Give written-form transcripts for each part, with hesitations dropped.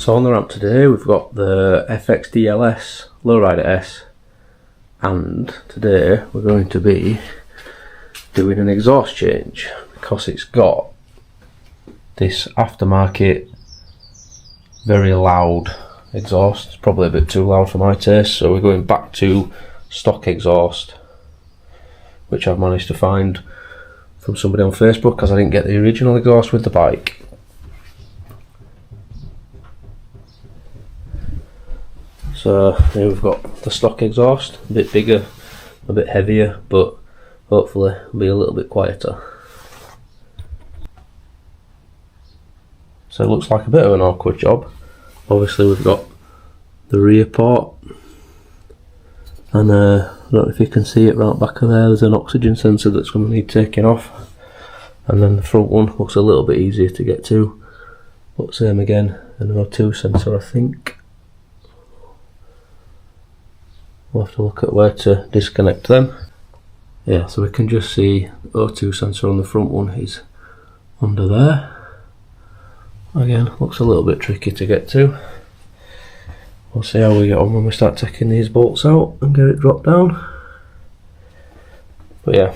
So on the ramp today we've got the FXDLS Lowrider S, and today we're going to be doing an exhaust change because it's got this aftermarket very loud exhaust. It's probably a bit too loud for my taste, so we're going back to stock exhaust, which I've managed to find from somebody on Facebook because I didn't get the original exhaust with the bike. So here we've got the stock exhaust, a bit bigger, a bit heavier, but hopefully it'll be a little bit quieter. So it looks like a bit of an awkward job. Obviously we've got the rear port, and I don't know if you can see it right back of there, there's an oxygen sensor that's going to need taking off, and then the front one looks a little bit easier to get to, but same again, an O2 sensor I think. We'll have to look at where to disconnect them. Yeah, so we can just see O2 sensor on the front one is under there. Again, looks a little bit tricky to get to. We'll see how we get on when we start taking these bolts out and get it dropped down. But yeah,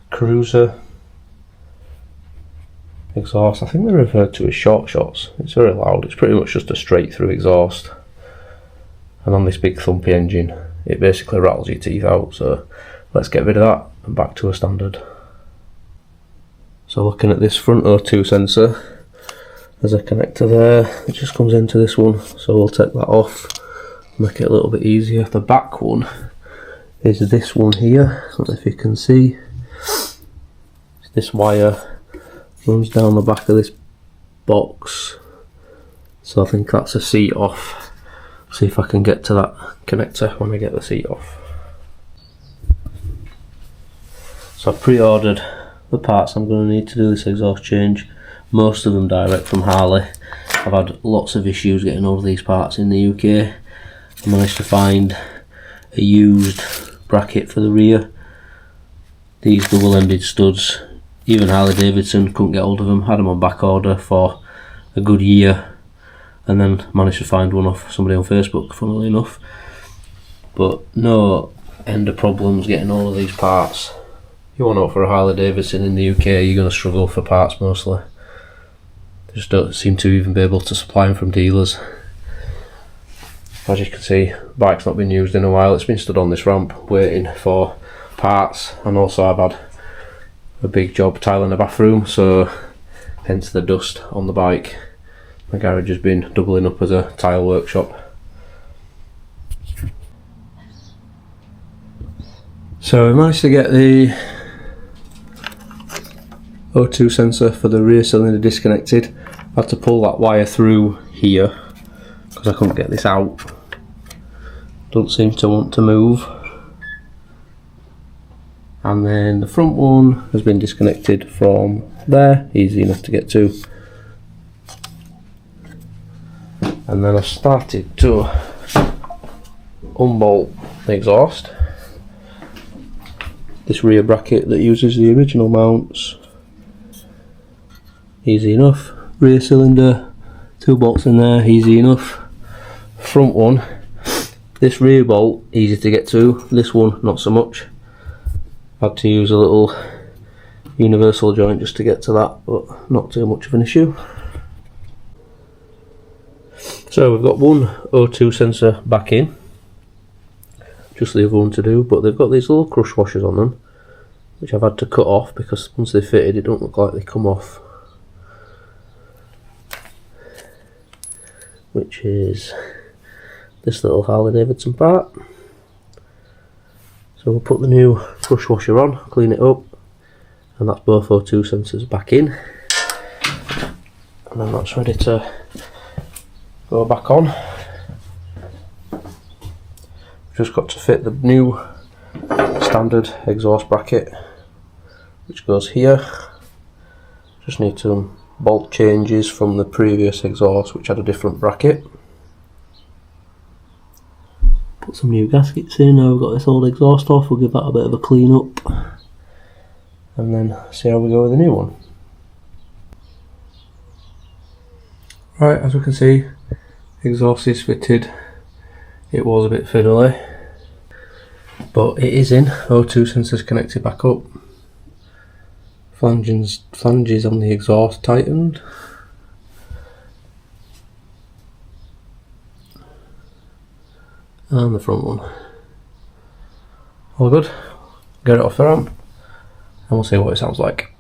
cruiser exhaust, I think they're referred to as short shots. It's very loud, it's pretty much just a straight through exhaust. And on this big thumpy engine, it basically rattles your teeth out, so let's get rid of that and back to a standard. So looking at this front O2 sensor, there's a connector there, it just comes into this one, so we'll take that off, make it a little bit easier. The back one is this one here, I don't know if you can see. This wire runs down the back of this box, so I think that's a seat off. See if I can get to that connector when I get the seat off. So I've pre-ordered the parts I'm going to need to do this exhaust change, most of them direct from Harley. I've had lots of issues getting all of these parts in the UK. I managed to find a used bracket for the rear. These double-ended studs, even Harley Davidson couldn't get hold of them, had them on back order for a good year, and then managed to find one off somebody on Facebook, funnily enough. But no end of problems getting all of these parts. You want to for a Harley Davidson in the UK, you're going to struggle for parts mostly. They just don't seem to even be able to supply them from dealers. As you can see, the bike's not been used in a while. It's been stood on this ramp waiting for parts, and also I've had a big job tiling the bathroom, so hence the dust on the bike. My garage has been doubling up as a tile workshop. So we managed to get the O2 sensor for the rear cylinder disconnected. I had to pull that wire through here because I couldn't get this out. Don't seem to want to move. And then the front one has been disconnected from there, easy enough to get to. And then I started to unbolt the exhaust. This rear bracket that uses the original mounts, easy enough. Rear cylinder, 2 bolts in there, easy enough. Front one, this rear bolt, easy to get to, this one not so much. Had to use a little universal joint just to get to that, but not too much of an issue. So we've got one O2 sensor back in, just the other one to do, but they've got these little crush washers on them, which I've had to cut off because once they're fitted it don't look like they come off. Which is this little Harley Davidson part. So we'll put the new crush washer on, clean it up, and that's both O2 sensors back in. And then that's ready to go back on. Just got to fit the new standard exhaust bracket, which goes here. Just need some bolt changes from the previous exhaust, which had a different bracket. Put some new gaskets in. Now we've got this old exhaust off, we'll give that a bit of a clean up and then see how we go with the new one. Right, as we can see, exhaust is fitted. It was a bit fiddly, but it is in. O2 sensors connected back up. Flanges on the exhaust tightened. And the front one. All good. Get it off the ramp and we'll see what it sounds like.